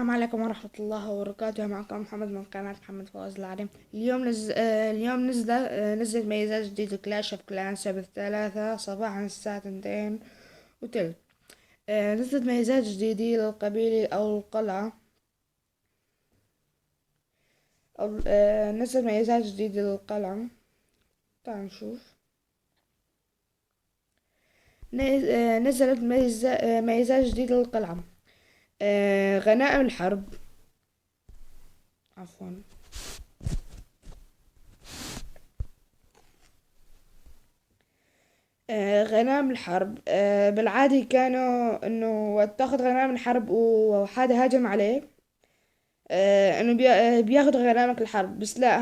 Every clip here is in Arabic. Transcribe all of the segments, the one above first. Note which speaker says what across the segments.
Speaker 1: السلام عليكم ورحمة الله وبركاته. معكم محمد من قناة محمد فواز العليم. اليوم نزل ميزات جديدة كلاش اوف كلانس بالثلاثة صباحا الساعة 2:30. نزلت ميزات جديدة للقبيلة أو القلعة نزل ميزات جديدة للقلعة. تعال نشوف. نزلت ميزات جديدة للقلعة. غنائم الحرب، عفوا. غنائم الحرب، بالعادي كانوا انه تاخد غنائم الحرب وحدا هاجم عليه، انه بياخد غنائمك الحرب. بس لا،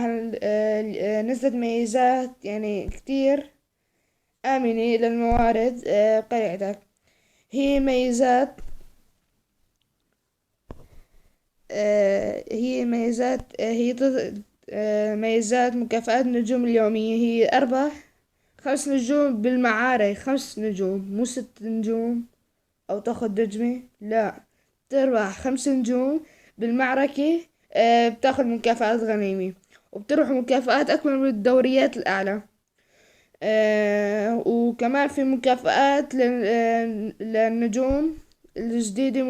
Speaker 1: نزلت ميزات يعني كتير آمنة للموارد بقلعتك. هي ميزات هي ميزات ميزات مكافآت النجوم اليومية. هي أربح 5 نجوم بالمعارك، 5 نجوم مو 6 نجوم، أو تاخد نجمة. لا، تربح 5 نجوم بالمعركة. بتاخد مكافآت غنيمة، وبتروح مكافآت أكبر من الدوريات الأعلى. وكمان في مكافآت للنجوم الجديدة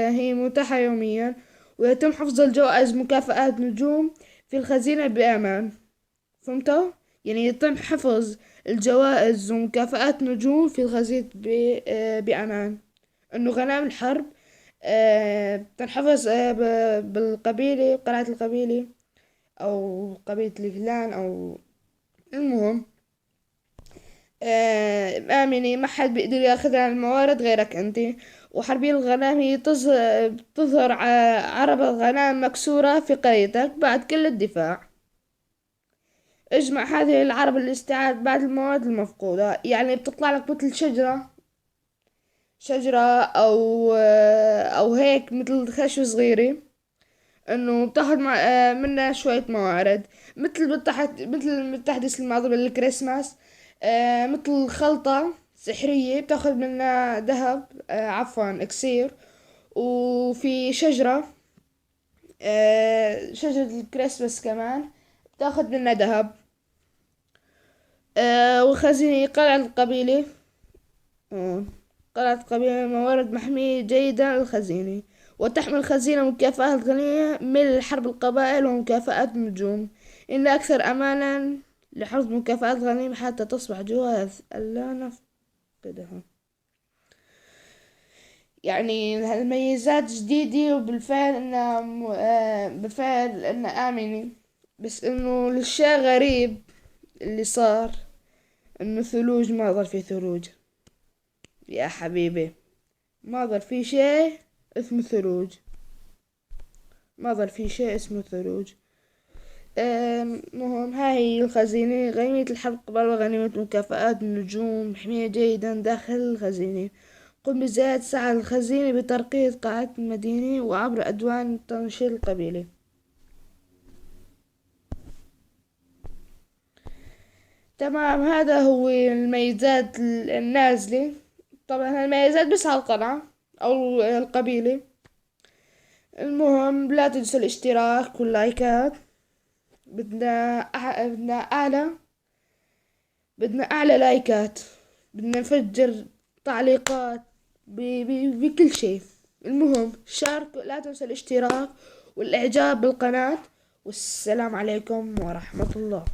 Speaker 1: هي متاحة يوميا، ويتم حفظ الجوائز مكافآت نجوم في الخزينة بأمان. فهمتوا؟ يعني يتم حفظ الجوائز ومكافآت نجوم في الخزينة بأمان. انه غنائم الحرب بتنحفظ بالقبيلة، قلعة القبيلة او قبيلة الكلان، او المهم آمنة. ما حد بيقدر ياخذها الموارد غيرك انت. وحربية الغنائم هي تظهر عربة غنائم مكسورة في قريتك بعد كل الدفاع. اجمع هذه العرب الاستعادة بعد المواد المفقودة. يعني بتطلع لك مثل شجرة او هيك مثل خشبة صغيرة، انه بتاخد منها شوية موارد، مثل تحديث الماضي بالكريسماس. مثل خلطة سحرية بتاخد منها ذهب، عفوا اكسير. وفي شجرة الكريسماس كمان بتاخد منها ذهب. وخزينة قلعة القبيلة. قلعة القبيلة موارد محمية جيدة للخزينة، وتحمل الخزينة مكافآت غنية من حرب القبائل ومكافآت النجوم، إن أكثر أمانا لحفظ مكافآت غنيمة حتى تصبح جواز ألا نفقدها. يعني هالميزات جديدة، وبالفعل إنها بالفعل إنها آمنة. بس إنه الشيء غريب اللي صار، إنه ثلوج ما ظل في ثلوج يا حبيبي. ما ظل في شيء اسمه ثلوج. ما ظل في شيء اسمه ثلوج. مهم. هاي الخزينة غنيمة الحرب قبل وغنيمة مكافآت النجوم محمية جيدا داخل الخزينة. قم بزيادة سعة الخزينة بترقية قاعة المدينة وعبر أدوان تنشيط القبيلة. تمام، هذا هو الميزات النازلة. طبعا الميزات بس على القلعة أو القبيلة. المهم لا تنسوا الاشتراك واللايكات. بدنا أعلى بدنا أعلى لايكات. بدنا نفجر تعليقات بكل شيء. المهم شاركوا، لا تنسوا الاشتراك والإعجاب بالقناة. والسلام عليكم ورحمة الله.